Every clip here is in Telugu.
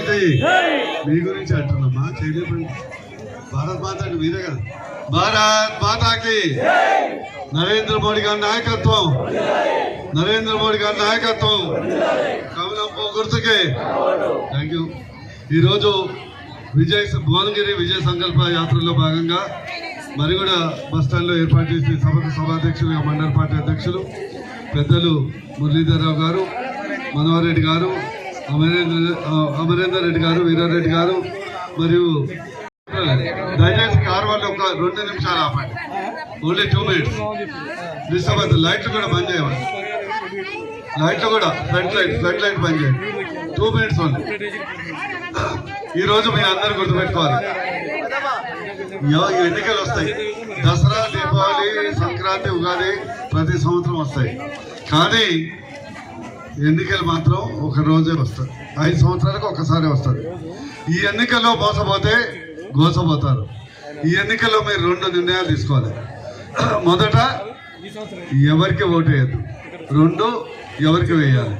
మాతాకి మీ గురించి అంటున్నామా చేయలేపండి. భారత్ మాతాకి మీరే కదా. భారత్ మాతాకి నరేంద్ర మోడీ గారి నాయకత్వం, నరేంద్ర మోడీ గారి నాయకత్వం, కమలం గుర్తుకే. Thank you. ఈరోజు భువనగిరి విజయ సంకల్ప యాత్రలో భాగంగా మరిగూడ బస్టాండ్లో ఏర్పాటు చేసిన సభాధ్యక్షులు, మండల పార్టీ అధ్యక్షులు పెద్దలు మురళీధరరావు గారు, మనోహర్ రెడ్డి గారు, అమరేందర్ రెడ్డి గారు, వీరారెడ్డి గారు, మరియు దయచేసి కారు వాళ్ళు ఒక 2 నిమిషాలు ఆపండి. Only 2 minutes. డిస్టర్బ్ అవుతుంది. లైట్లు కూడా బంద్ చేయండి. లైట్లు కూడా ఫ్రంట్ లైట్ బంద్ చేయండి. 2 minutes ఓన్లీ. ఈరోజు మీరు అందరూ గుర్తుపెట్టుకోవాలి, ఎన్నికలు వస్తాయి. దసరా, దీపావళి, సంక్రాంతి, ఉగాది ప్రతి సంవత్సరం వస్తాయి. కానీ ఎన్నికలు మాత్రం ఒక రోజే వస్తాయి. 5 సంవత్సరాలకు ఒకసారి వస్తుంది. ఈ ఎన్నికల్లో మోసపోతే గోసపోతారు. ఈ ఎన్నికల్లో మీరు 2 నిర్ణయాలు తీసుకోవాలి. మొదట ఎవరికి ఓటు వేయద్దు, 2 ఎవరికి వేయాలి.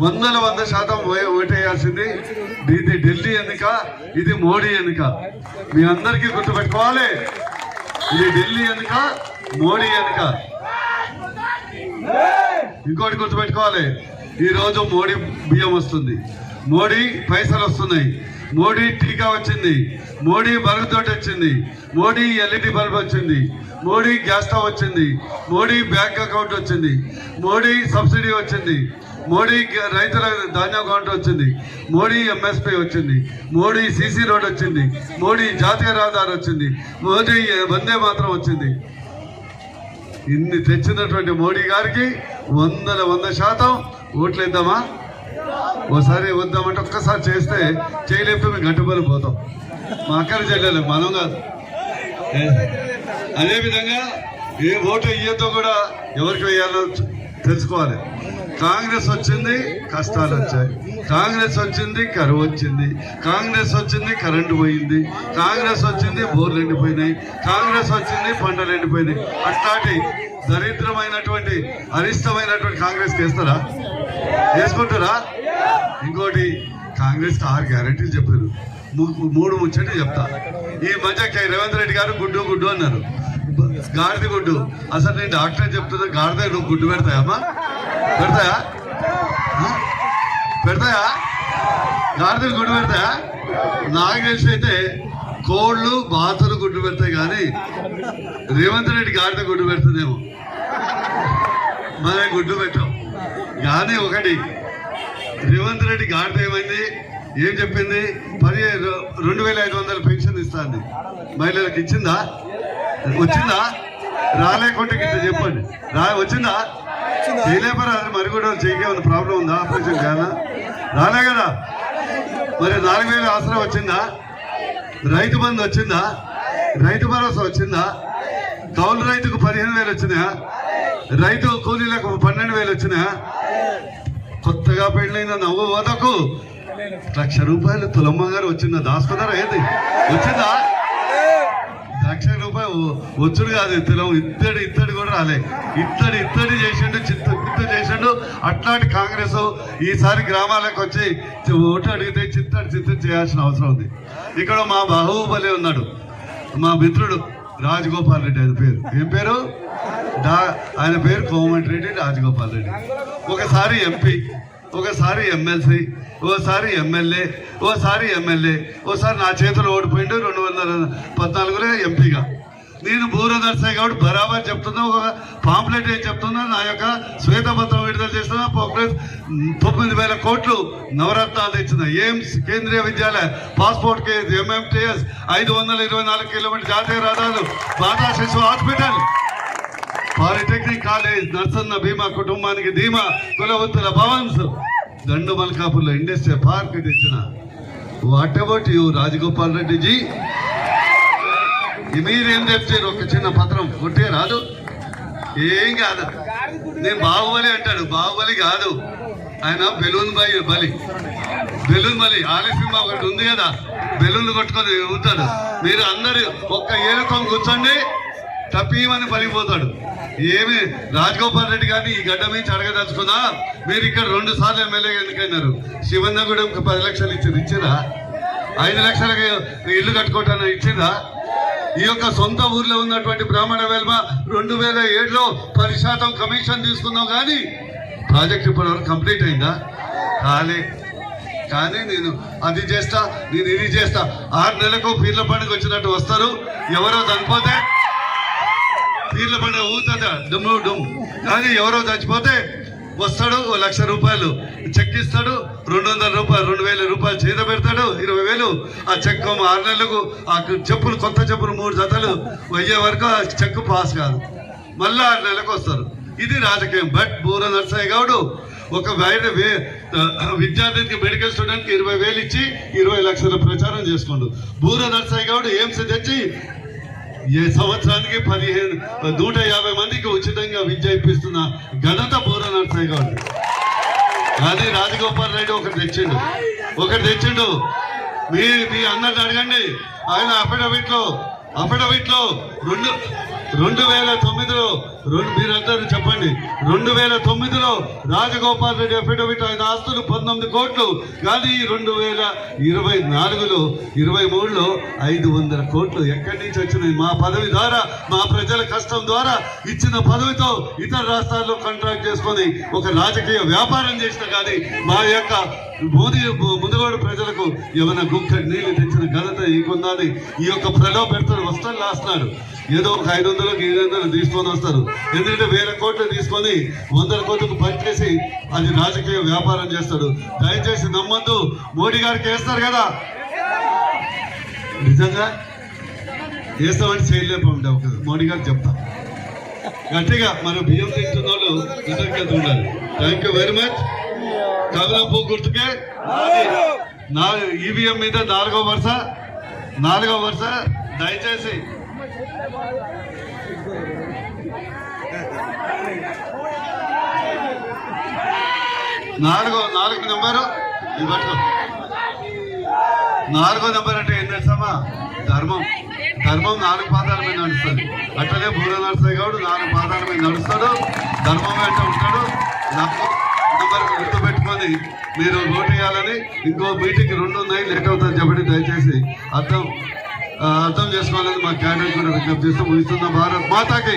100% ఓటేయాల్సింది. ఇది ఢిల్లీ ఎన్నిక, ఇది మోడీ ఎన్నిక. మీ అందరికీ గుర్తుపెట్టుకోవాలి, ఇది ఢిల్లీ ఎన్నిక, మోడీ ఎన్నిక. ఇంకోటి గుర్తుపెట్టుకోవాలి, ఈరోజు మోడీ బియ్యం వస్తుంది, మోడీ పైసలు వస్తున్నాయి, మోడీ టీకా వచ్చింది, మోడీ బల్బ్ వచ్చింది, మోడీ ఎల్ఈడి బల్బ్ వచ్చింది, మోడీ గ్యాస్ స్టవ్ వచ్చింది, మోడీ బ్యాంక్ అకౌంట్ వచ్చింది, మోడీ సబ్సిడీ వచ్చింది, మోడీ రైతుల ధాన్యం అకౌంట్ వచ్చింది, మోడీ ఎంఎస్పీ వచ్చింది, మోడీ సీసీ రోడ్ వచ్చింది, మోడీ జాతీయ రహదారి వచ్చింది, మోడీ వందే మాత్రం వచ్చింది. ఇన్ని తెచ్చినటువంటి మోడీ గారికి 100% ఓట్లు ఇద్దామా? ఓసారి వద్దామంటే ఒక్కసారి చేస్తే చేయలేకపోతే మేము గట్టుబడి పోతాం. మా అక్కని చెల్లెలు, మనం కాదు. అదేవిధంగా ఏ ఓటు ఇయ్యద్దో కూడా ఎవరికి వేయాలో తెలుసుకోవాలి. కాంగ్రెస్ వచ్చింది, కష్టాలు వచ్చాయి. కాంగ్రెస్ వచ్చింది, కరువు వచ్చింది. కాంగ్రెస్ వచ్చింది, కరెంటు పోయింది. కాంగ్రెస్ వచ్చింది, బోర్లు ఎండిపోయినాయి. కాంగ్రెస్ వచ్చింది, పంటలు ఎండిపోయినాయి. అట్లాంటి దరిద్రమైనటువంటి అరిష్టమైనటువంటి కాంగ్రెస్ వేస్తారా? వేసుకుంటారా? ఇంకోటి, కాంగ్రెస్ 6 గ్యారెంటీలు చెప్పారు. 3 ముచ్చట్లు చెప్తా. ఈ మధ్య రేవంత్ రెడ్డి గారు గుడ్డు అన్నారు. గాడిద గుడ్డు. అసలు నేను డాక్టర్ చెప్తున్నా, గాడిద నువ్వు గుడ్డు పెడతాయమ్మా? పెడతాయా? గాడిదలు గుడ్డు పెడతాయా? నాకు తెలిసి అయితే కోళ్ళు, బాతులు గుడ్డు పెడతాయి, కానీ రేవంత్ రెడ్డి గాడిద గుడ్డు పెడుతుందేమో. మనం గుడ్డు పెట్టాం. కానీ ఒకటి, రేవంత్ రెడ్డి గాడిద ఏమైంది, ఏం చెప్పింది? 2500 పెన్షన్ ఇస్తాంది. మహిళలకు ఇచ్చిందా? వచ్చిందా? రాలేకుంటే గిట్ట చెప్పండి. వచ్చిందా? చేయలేపరా? మరి కూడా చేయకేమన్నా ప్రాబ్లం ఉందా? ఆపరేషన్ కాదా? రాలే కదా. మరి 4000 ఆసరా వచ్చిందా? రైతు బంధు వచ్చిందా? రైతు భరోసా వచ్చిందా? కౌలు రైతుకు 15,000 వచ్చినాయా? రైతు కూలీలకు 12,000 వచ్చినాయా? కొత్తగా పెళ్ళైన నవ్వు వదకు 1,00,000 రూపాయలు తులమ్మ గారు వచ్చిందా? దాసుకున్నారా? ఏది వచ్చిందా? 1,00,000 రూపాయలు వచ్చుడు కాదు, తులం ఇత్తడి కూడా రాలే. ఇత్తడి చేసిండు, చిత్తు చేసిండు. అట్లాంటి కాంగ్రెస్ ఈసారి గ్రామాలకు వచ్చి ఓటు అడిగితే చిత్తడి చేయాల్సిన అవసరం ఉంది. ఇక్కడ మా బాహుబలి ఉన్నాడు, మా మిత్రుడు రాజగోపాల్ రెడ్డి. ఆయన పేరు ఏం పేరు? ఆయన పేరు కోమటిరెడ్డి రాజగోపాల్ రెడ్డి. ఒకసారి ఎంపీ, ఒకసారి ఎమ్మెల్సీ, ఓసారి ఎమ్మెల్యే, ఓసారి నా చేతిలో ఓడిపోయిండు 2014లో ఎంపీగా. నేను భూరదర్శి కాబట్టి బరాబర్ చెప్తున్నా. ఒక పాంప్లెట్ ఏం చెప్తున్నా, నా యొక్క శ్వేతపత్రం విడుదల చేస్తున్నా. 9,000 కోట్లు నవరత్నాలు తెచ్చిన AIIMS, Kendriya Vidyalaya, passport case, MMTS, 524 kilometre జాతీయ రహదారులు, మాతా శిశు హాస్పిటల్, పాలిటెక్నిక్ కాలేజ్, నర్సన్న బీమా, కుటుంబానికి ధీమా, కులవృత్తుల భవన్స్, దండు మల్కాపూర్లో ఇండస్ట్రియల్ పార్క్ తెచ్చిన. What about you Rajagopal Reddy ji? మీరేం చెప్తారు? ఒక చిన్న పత్రం కొట్టే రాదు, ఏం కాదు. నేను బాహుబలి అంటాడు, బాహుబలి కాదు ఆయన, బెలూన్ బలి. ఆలస్యం ఒకటి ఉంది కదా, బెలూన్లు కొట్టుకొని ఉంటాడు. మీరు అందరు ఒక్క ఏలుకొని కూర్చోండి, తప్పీమని పలిగిపోతాడు. ఏమి రాజగోపాల్ రెడ్డి గారిని ఈ గడ్డ నుంచి అడగదలుచుకున్నా, మీరు ఇక్కడ 2 సార్లు ఎమ్మెల్యేగా ఎన్నికైనారు. శివన్నగూడెంకి 10 లక్షలు ఇచ్చిరా? 5 లక్షలకి ఇల్లు కట్టుకోవటానికి ఇచ్చిరా? ఈ యొక్క సొంత ఊర్లో ఉన్నటువంటి బ్రాహ్మణ వెల్మ 2007లో 10% కమిషన్ తీసుకున్నాం, కానీ ప్రాజెక్ట్ ఇప్పటివరకు కంప్లీట్ అయిందా? కాలే. కానీ నేను అది చేస్తా, నేను ఇది చేస్తా. 6 నెలలకు పీర్ల పండుగ వచ్చినట్టు వస్తారు. ఎవరో చనిపోతే పీర్ల పండుగ ఊతుందా డుమ్ డుమ్, కానీ ఎవరో చచ్చిపోతే వస్తాడు, 1 లక్ష రూపాయలు చెక్ ఇస్తాడు, 200 రూపాయలు 2000 రూపాయలు చేత పెడతాడు, 20,000 ఆ చెక్ 6 నెలలకు. ఆ చెప్పులు, కొత్త చెప్పులు 3 జతలు అయ్యే వరకు ఆ చెక్ పాస్ కాదు. మళ్ళా 6 నెలలకు వస్తారు. ఇది రాజకీయం. బట్ బూర నరసయ్య గౌడ్ ఒక విద్యార్థికి మెడికల్ స్టూడెంట్కి 20,000 ఇచ్చి 20 లక్షల ప్రచారం చేసుకోండు. బూర నరసయ్య గౌడ్ ఎయిమ్స్ తెచ్చి ఏ సంవత్సరానికి 150 మందికి ఉచితంగా విద్య ఇప్పిస్తున్న ఘనత బూర నరసయ్య గౌడ్. కానీ రాజగోపాల్ రెడ్డి ఒకటి తెచ్చిండు. మీ అన్నట్టు అడగండి. ఆయన అఫిడవిట్ లో 2009లో మీరందరూ చెప్పండి, 2009లో రాజగోపాల్ రెడ్డి అఫిడవిట్ ఆయన ఆస్తులు 19 కోట్లు. కానీ 2024లో 23లో 500 కోట్లు ఎక్కడి నుంచి వచ్చినాయి? మా పదవి ద్వారా, మా ప్రజల కష్టం ద్వారా ఇచ్చిన పదవితో ఇతర రాష్ట్రాల్లో కాంట్రాక్ట్ చేసుకొని ఒక రాజకీయ వ్యాపారం చేసిన, కానీ మా యొక్క మునుగోడు ప్రజలకు ఏమైనా గుక్కడి నీళ్లు తెచ్చిన ఘనత ఈకుందని ఈ యొక్క ప్రలోభ పెడతాడు. వస్తాడు రాస్తున్నాడు, ఏదో ఒక 500-700 తీసుకొని వస్తారు. ఎందుకంటే 1000 కోట్లు తీసుకొని 100 కోట్లకు పనిచేసి అది రాజకీయ వ్యాపారం చేస్తాడు. దయచేసి నమ్మద్దు. మోడీ గారికి వేస్తారు కదా, నిజంగా వేస్తామని చేయలేకపోండి. మోడీ గారికి చెప్తా గట్టిగా. మన బియ్యం తింటున్న వాళ్ళు కృతజ్ఞత ఉండాలి. Thank you very much. కమలాపూ గుర్తుకే ఈవీఎం మీద 4వ వరుస. దయచేసి 4వ నెంబరు ఇది పట్టుకో. 4వ నెంబర్ అంటే ఏం తెలుసామా? ధర్మం 4 పాదాల మీద నడుస్తుంది. అట్లనే బూర నరసయ్య గౌడ్ 4 పాదాల మీద నడుస్తాడు, ధర్మం వెంట ఉంటాడు. నెంబర్ గుర్తుపెట్టుకొని మీరు ఓటు వేయాలని. ఇంకో మీటింగ్ 2 ఉన్నాయి, లేట్ అవుతుంది చెప్పండి. దయచేసి అర్థం చేసుకోవాలని మా క్యాండిడేట్ కూడా విజ్ఞప్తి చేస్తూ ముగిస్తున్న. భారత్ మాతాకి.